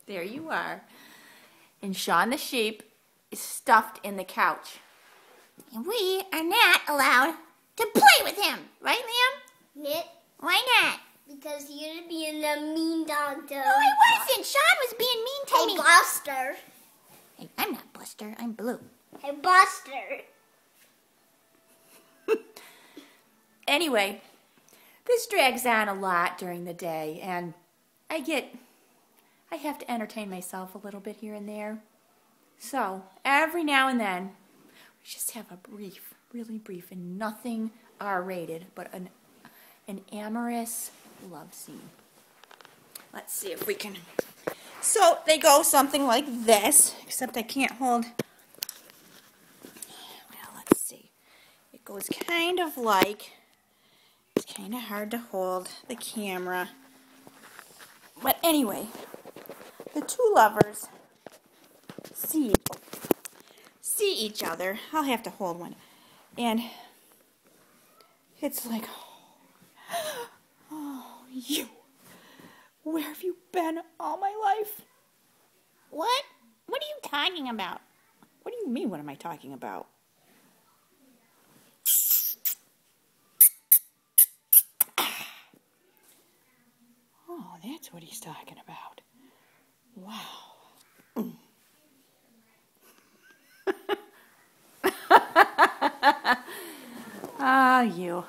There you are. And Sean the sheep is stuffed in the couch. And we are not allowed to play with him. Right, Liam? Yeah. Why not? Because you're being a mean dog to No, I wasn't. Sean was being mean to me. Hey, Buster. Hey, I'm not Buster. I'm Blue. Hey, Buster. Anyway, this drags on a lot during the day, and I have to entertain myself a little bit here and there. So, every now and then, we just have a brief, really brief, and nothing R-rated, but an amorous love scene. Let's see if we can... So, they go something like this, except I can't hold... Well, let's see. It goes kind of like... It's kind of hard to hold the camera. But anyway, the two lovers see each other. I'll have to hold one. And it's like, oh, you. Where have you been all my life? What? What are you talking about? What do you mean, what am I talking about? Oh, that's what he's talking about. Wow. Ah, you.